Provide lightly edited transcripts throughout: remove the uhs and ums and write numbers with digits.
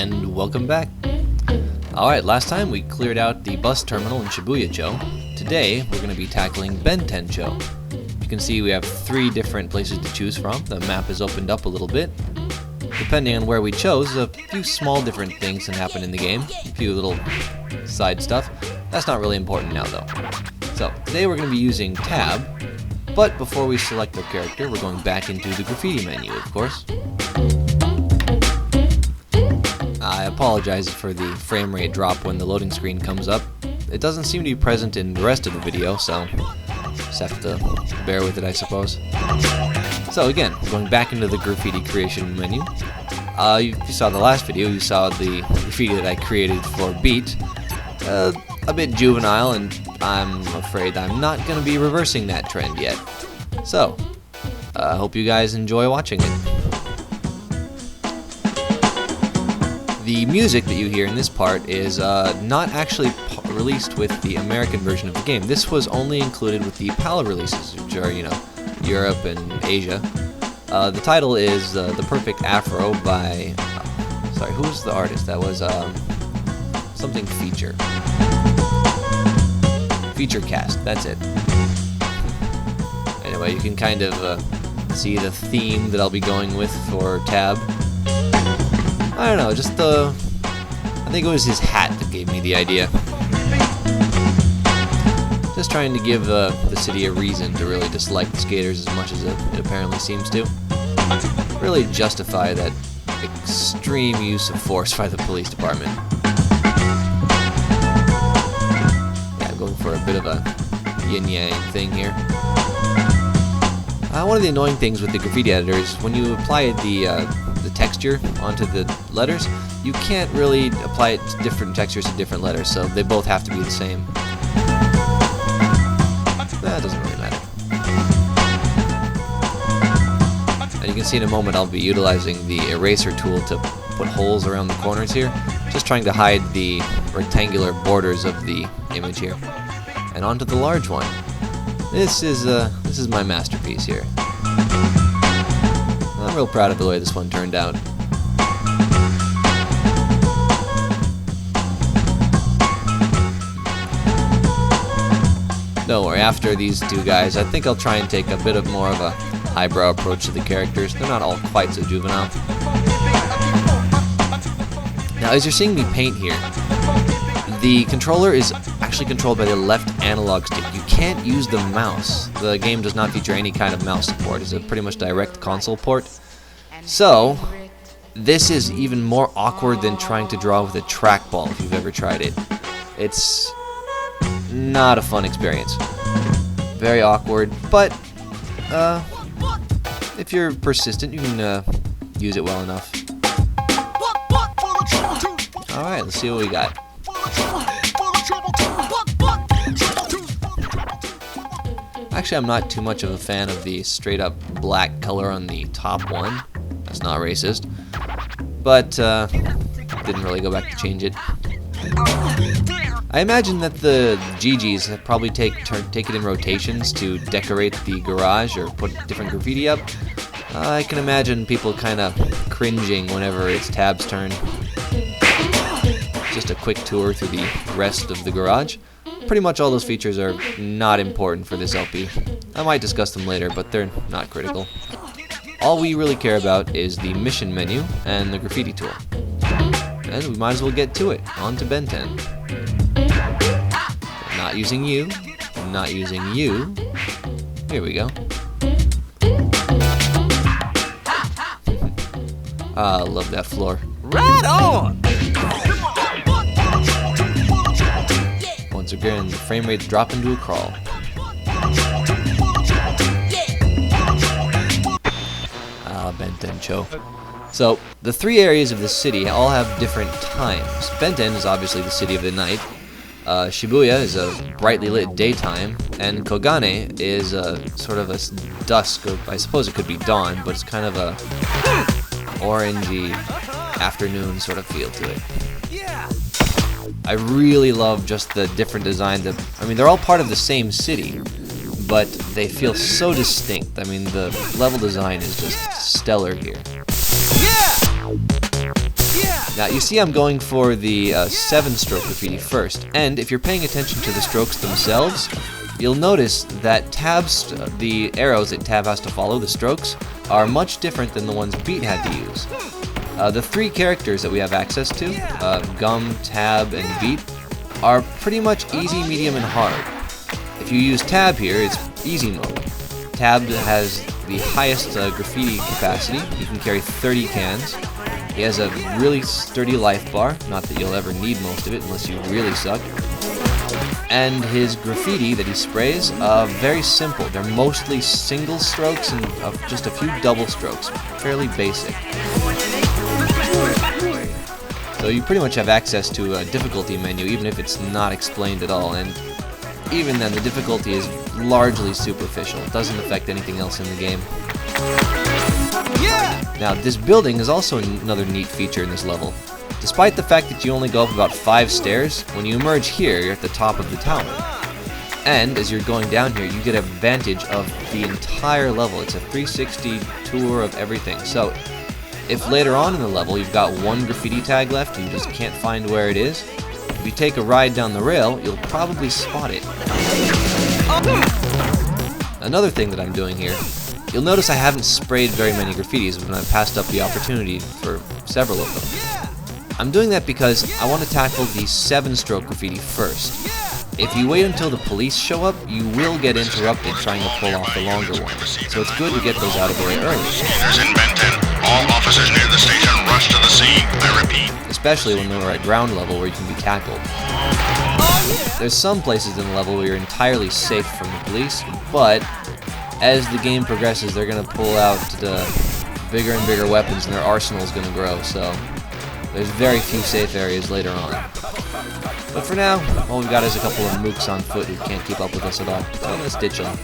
And welcome back. Alright, last time we cleared out the bus terminal in Shibuya-cho. Today, we're going to be tackling Benten-cho. You can see we have 3 different places to choose from. The map is opened up a little bit. Depending on where we chose, a few small different things can happen in the game. A few little side stuff. That's not really important now, though. So, today we're going to be using Tab. But before we select our character, we're going back into the graffiti menu, of course. I apologize for the frame rate drop when the loading screen comes up. It doesn't seem to be present in the rest of the video, so just have to bear with it, I suppose. So again, we're going back into the graffiti creation menu. If you saw the last video, you saw the graffiti that I created for Beat. A bit juvenile, and I'm afraid I'm not going to be reversing that trend yet. So, I hope you guys enjoy watching it. The music that you hear in this part is not actually released with the American version of the game. This was only included with the PAL releases, which are, Europe and Asia. The title is The Perfect Afro by... sorry, who was the artist? That was something Feature. Feature Cast, that's it. Anyway, you can kind of see the theme that I'll be going with for Tab. I don't know, just I think it was his hat that gave me the idea. Just trying to give the city a reason to really dislike the skaters as much as it apparently seems to. Really justify that extreme use of force by the police department. Yeah, I'm going for a bit of a yin-yang thing here. One of the annoying things with the graffiti editor is when you apply the texture onto the letters, you can't really apply it to different textures to different letters, so they both have to be the same. That doesn't really matter. And you can see in a moment I'll be utilizing the eraser tool to put holes around the corners here, just trying to hide the rectangular borders of the image here. And onto the large one. This is my masterpiece here. I'm real proud of the way this one turned out. Don't worry, after these 2 guys, I think I'll try and take a bit of more of a highbrow approach to the characters. They're not all quite so juvenile. Now, as you're seeing me paint here, the controller is actually controlled by the left analog stick. You can't use the mouse. The game does not feature any kind of mouse support. It's a pretty much direct console port. So, this is even more awkward than trying to draw with a trackball if you've ever tried it. It's not a fun experience. Very awkward, but if you're persistent, you can use it well enough. Alright, let's see what we got. Actually, I'm not too much of a fan of the straight up black color on the top one. That's not racist. But, didn't really go back to change it. I imagine that the GGs probably take it in rotations to decorate the garage or put different graffiti up. I can imagine people kind of cringing whenever it's Tab's turn. Just a quick tour through the rest of the garage. Pretty much all those features are not important for this LP. I might discuss them later, but they're not critical. All we really care about is the mission menu and the graffiti tool. And we might as well get to it. On to Benten. Not using you. Not using you. Here we go. I love that floor. Right on! Once again, the frame rates drop into a crawl. Benten-cho. So, the 3 areas of the city all have different times. Benten is obviously the city of the night. Shibuya is a brightly lit daytime, and Kogane is sort of a dusk. I suppose it could be dawn, but it's kind of a orangey afternoon sort of feel to it. I really love just the different designs. I mean, they're all part of the same city, but they feel so distinct. I mean, the level design is just stellar here. Yeah! Yeah! Now you see I'm going for the 7-stroke graffiti first, and if you're paying attention to the strokes themselves, you'll notice that the arrows that Tab has to follow, the strokes, are much different than the ones Beat had to use. The 3 characters that we have access to, Gum, Tab, and Beat, are pretty much easy, medium, and hard. If you use Tab here, it's easy mode. Tab has the highest graffiti capacity. You can carry 30 cans. He has a really sturdy life bar, not that you'll ever need most of it unless you really suck. And his graffiti that he sprays, very simple. They're mostly single strokes and just a few double strokes. Fairly basic. So you pretty much have access to a difficulty menu even if it's not explained at all. And even then, the difficulty is largely superficial. It doesn't affect anything else in the game. Now, this building is also another neat feature in this level. Despite the fact that you only go up about 5 stairs, when you emerge here, you're at the top of the tower. And as you're going down here, you get a vantage of the entire level. It's a 360 tour of everything. So, if later on in the level you've got one graffiti tag left and you just can't find where it is, if you take a ride down the rail, you'll probably spot it. Another thing that I'm doing here, you'll notice I haven't sprayed very many graffitis when I've passed up the opportunity for several of them. I'm doing that because I want to tackle the 7-stroke graffiti first. If you wait until the police show up, you will get interrupted trying to pull off the longer ones, so it's good to get those out of the way early. In Benten, all officers near the station rush to the scene. I repeat. Especially when we're at ground level where you can be tackled. There's some places in the level where you're entirely safe from the police, but as the game progresses, they're going to pull out the bigger and bigger weapons and their arsenal is going to grow, so there's very few safe areas later on. But for now, all we've got is a couple of mooks on foot who can't keep up with us at all, so let's ditch them.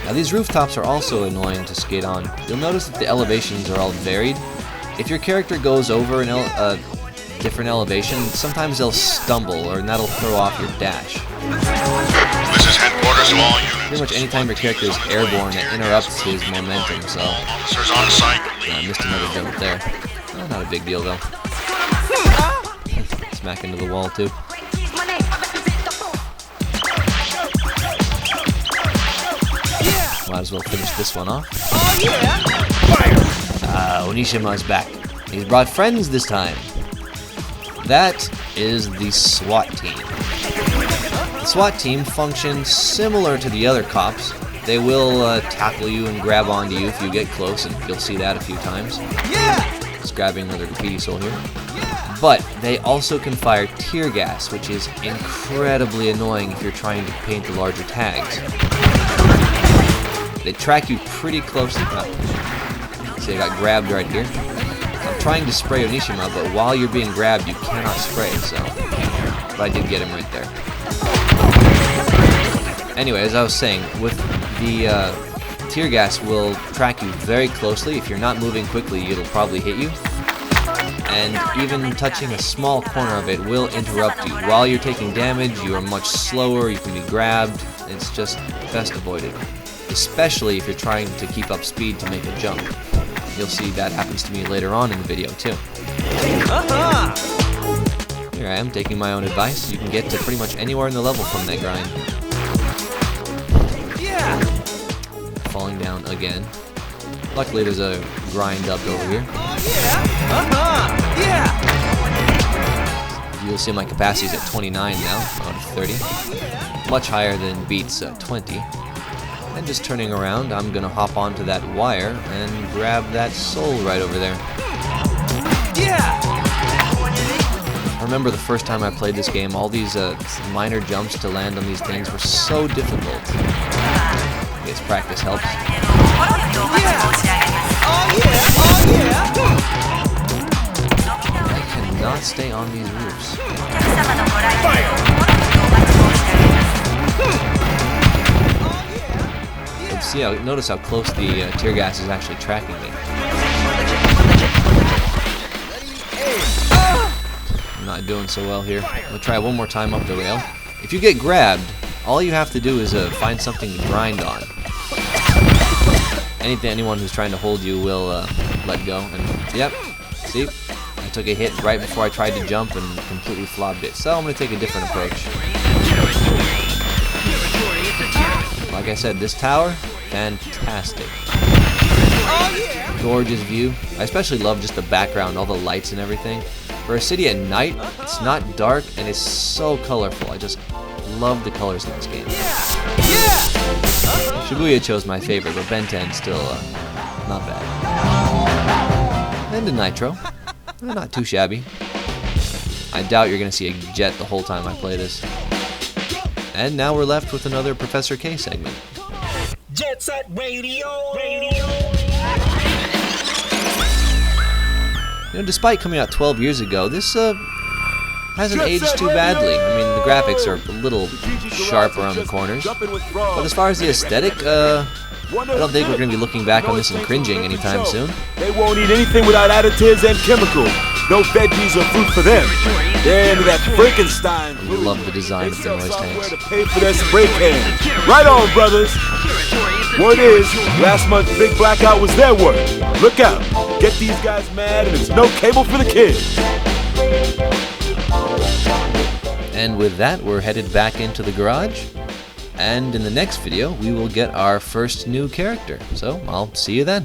Now these rooftops are also annoying to skate on. You'll notice that the elevations are all varied. If your character goes over a different elevation, sometimes they'll stumble, and that'll throw off your dash. This is headquarters of all units. Pretty much anytime your character is airborne, it interrupts his momentum, so Officers on site. I missed another jump there. Oh, not a big deal though. Smack into the wall too. Might as well finish this one off. Onishima's back. He's brought friends this time. That is the SWAT team. The SWAT team functions similar to the other cops. They will tackle you and grab onto you if you get close, and you'll see that a few times. Just grabbing another graffiti soul here. But they also can fire tear gas, which is incredibly annoying if you're trying to paint the larger tags. They track you pretty closely. See, I got grabbed right here. I'm trying to spray Onishima, but while you're being grabbed, you cannot spray, so... But I did get him right there. Anyway, as I was saying, with the tear gas will track you very closely. If you're not moving quickly, it'll probably hit you. And even touching a small corner of it will interrupt you. While you're taking damage, you are much slower, you can be grabbed. It's just best avoided. Especially if you're trying to keep up speed to make a jump. You'll see that happens to me later on in the video too. Here I am taking my own advice. You can get to pretty much anywhere in the level from that grind. Falling down again. Luckily there's a grind up over here. You'll see my capacity is at 29 now, out of 30. Much higher than Beat's 20. And just turning around, I'm gonna hop onto that wire and grab that soul right over there. I remember the first time I played this game, all these minor jumps to land on these things were so difficult. I guess practice helps. I cannot stay on these roofs. Notice how close the tear gas is actually tracking me. I'm not doing so well here. We'll try one more time up the rail. If you get grabbed, all you have to do is find something to grind on. anyone who's trying to hold you will let go. And yep, see, I took a hit right before I tried to jump and completely flopped it. So I'm going to take a different approach. Like I said, this tower, fantastic. Gorgeous view. I especially love just the background, all the lights and everything. For a city at night, it's not dark and it's so colorful. I just love the colors in this game. Shibuya chose my favorite, but Benten still not bad. And a Nitro. Not too shabby. I doubt you're going to see a jet the whole time I play this. And now we're left with another Professor K segment. Jet Set Radio. You know, despite coming out 12 years ago, this hasn't aged too badly. I mean, the graphics are a little sharp around the corners. But as far as the aesthetic, I don't think we're going to be looking back on this and cringing anytime soon. They won't eat anything without additives and chemicals. No veggies or fruit for them. They're into that Frankenstein. I love the design of the noise tanks. To pay for their spray can. Right on, brothers. Word is, last month's big blackout was their work. Look out. Get these guys mad and there's no cable for the kids. And with that, we're headed back into the garage. And in the next video, we will get our first new character. So, I'll see you then.